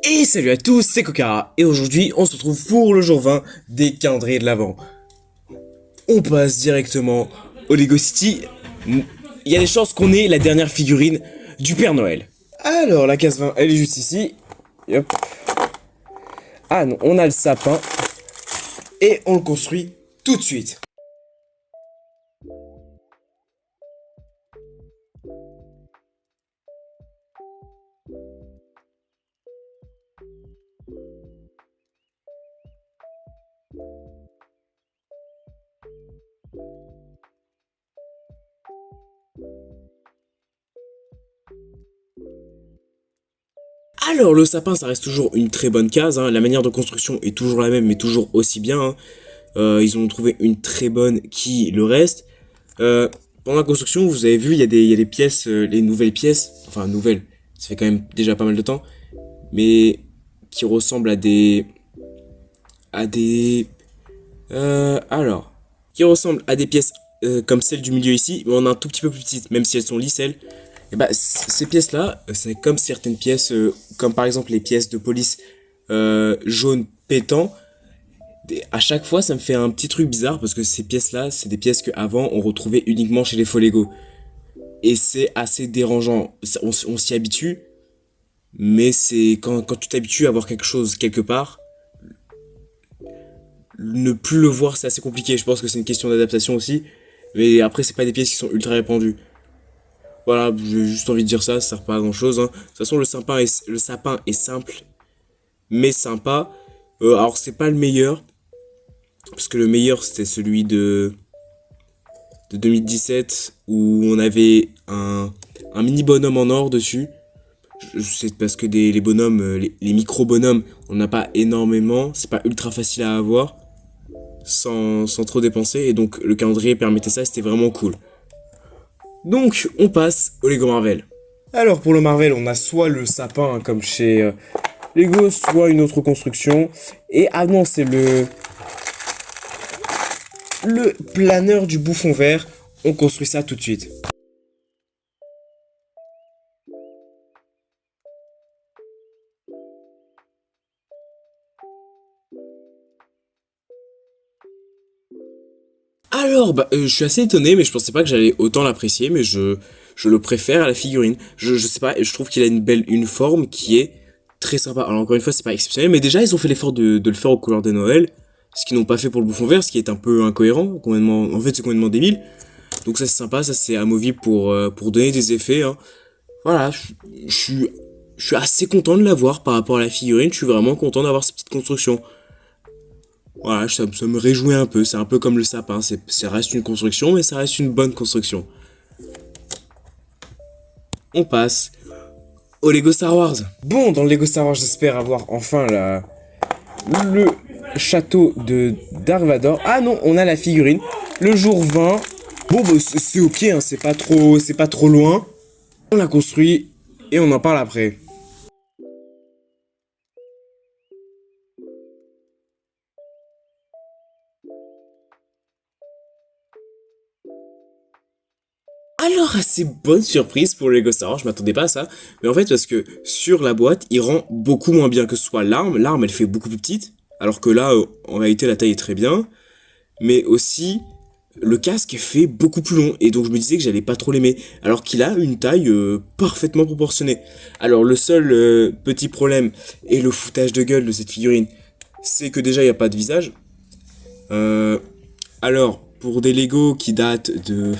Et salut à tous, c'est Kokara, et aujourd'hui on se retrouve pour le jour 20 des calendriers de l'Avent. On passe directement au Lego City. Il y a des chances qu'on ait la dernière figurine du Père Noël. Alors la case 20, elle est juste ici. Hop. Ah non, on a le sapin. Et on le construit tout de suite. Alors le sapin, ça reste toujours une très bonne case, hein. La manière de construction est toujours la même, mais toujours aussi bien, hein. Ils ont trouvé une très bonne qui le reste. Pendant la construction, vous avez vu, il y a des pièces, les nouvelles pièces, enfin nouvelles, ça fait quand même déjà pas mal de temps, mais qui ressemblent à des, qui ressemblent à des pièces comme celle du milieu ici, mais en un tout petit peu plus petite, même si elles sont lisses elles. Et bah ces pièces-là, c'est comme certaines pièces, comme par exemple les pièces de police jaune pétant. À chaque fois, ça me fait un petit truc bizarre parce que ces pièces-là, c'est des pièces qu'avant on retrouvait uniquement chez les faux Lego. Et c'est assez dérangeant. On s'y habitue, mais c'est quand tu t'habitues à voir quelque chose quelque part, ne plus le voir, c'est assez compliqué. Je pense que c'est une question d'adaptation aussi. Mais après, c'est pas des pièces qui sont ultra répandues. Voilà, j'ai juste envie de dire ça sert pas à grand chose, hein. De toute façon, le sapin est simple, mais sympa. Alors, c'est pas le meilleur, parce que le meilleur c'était celui de 2017 où on avait un mini bonhomme en or dessus. C'est parce que les bonhommes, les micro bonhommes, on n'a pas énormément, c'est pas ultra facile à avoir sans trop dépenser, et donc le calendrier permettait ça, c'était vraiment cool. Donc on passe au Lego Marvel. Alors pour le Marvel, on a soit le sapin comme chez Lego, soit une autre construction. Et ah non, c'est le planeur du bouffon vert. On construit ça tout de suite. Alors, je suis assez étonné, mais je pensais pas que j'allais autant l'apprécier, mais je le préfère à la figurine. Je sais pas, je trouve qu'il a une forme qui est très sympa. Alors encore une fois, c'est pas exceptionnel, mais déjà ils ont fait l'effort de le faire aux couleurs de Noël, ce qu'ils n'ont pas fait pour le bouffon vert, ce qui est un peu incohérent, complètement, en fait c'est complètement débile. Donc ça c'est sympa, ça c'est amovible pour donner des effets, hein. Voilà, je suis assez content de l'avoir par rapport à la figurine, je suis vraiment content d'avoir cette petite construction. Voilà, ça me réjouit un peu, c'est un peu comme le sapin, ça reste une construction, mais ça reste une bonne construction. On passe au Lego Star Wars. Bon, dans le Lego Star Wars, j'espère avoir enfin le château de Dark Vador. Ah non, on a la figurine. Le jour 20. Bon, bah, c'est ok, hein, c'est pas trop loin. On l'a construit et on en parle après. Alors, assez bonne surprise pour le Lego Star Wars, je m'attendais pas à ça. Mais en fait, parce que sur la boîte, il rend beaucoup moins bien que ce soit l'arme. L'arme, elle fait beaucoup plus petite. Alors que là, en réalité, la taille est très bien. Mais aussi, le casque fait beaucoup plus long. Et donc, je me disais que j'allais pas trop l'aimer. Alors qu'il a une taille parfaitement proportionnée. Alors, le seul petit problème, et le foutage de gueule de cette figurine, c'est que déjà, il n'y a pas de visage. Euh, alors, pour des Lego qui datent de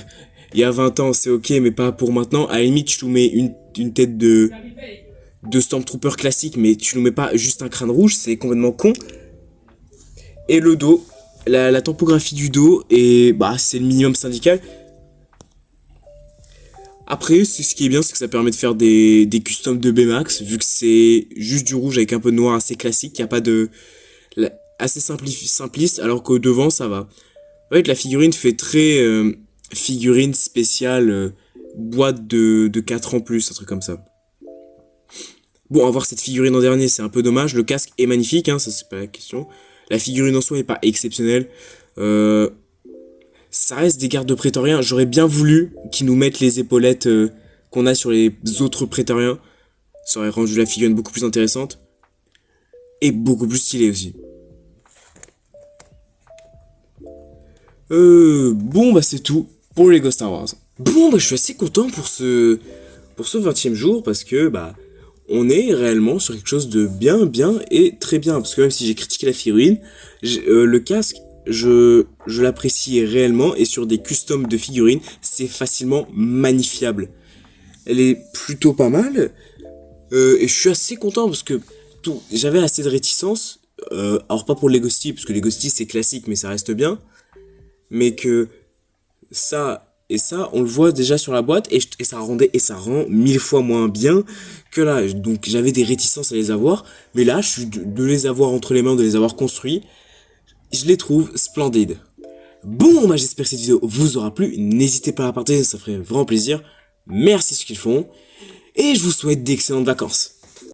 il y a 20 ans, c'est ok, mais pas pour maintenant. À la limite, tu nous mets une tête de Stormtrooper classique, mais tu nous mets pas juste un crâne rouge, c'est complètement con. Et le dos, la topographie du dos, et bah c'est le minimum syndical. Après, ce qui est bien, c'est que ça permet de faire des customs de Baymax, vu que c'est juste du rouge avec un peu de noir assez classique, il n'y a pas de... assez simpliste, alors qu'au devant, ça va. En fait, la figurine fait très figurine spéciale, boîte de 4 ans plus, un truc comme ça. Bon, avoir cette figurine en dernier, c'est un peu dommage. Le casque est magnifique, hein, ça c'est pas la question. La figurine en soi est pas exceptionnelle. Euh, Ça reste des gardes prétoriens. J'aurais bien voulu qu'ils nous mettent les épaulettes qu'on a sur les autres prétoriens. Ça aurait rendu la figurine beaucoup plus intéressante. et beaucoup plus stylé aussi. Bon bah c'est tout pour les Lego Star Wars. Bon bah je suis assez content pour ce 20e jour parce que bah on est réellement sur quelque chose de bien, bien et très bien. Parce que même si j'ai critiqué la figurine, le casque, je l'apprécie réellement et sur des customs de figurines, c'est facilement magnifiable. Elle est plutôt pas mal et je suis assez content parce que j'avais assez de réticence. Alors pas pour le Lego City parce que Lego City c'est classique mais ça reste bien. Mais que ça et ça on le voit déjà sur la boîte et ça rend 1000 fois moins bien que là, donc j'avais des réticences à les avoir mais là je suis de les avoir entre les mains, de les avoir construits, je les trouve splendides. Bon bah j'espère que cette vidéo vous aura plu, n'hésitez pas à la partager, ça ferait vraiment plaisir. Merci ce qu'ils font et je vous souhaite d'excellentes vacances.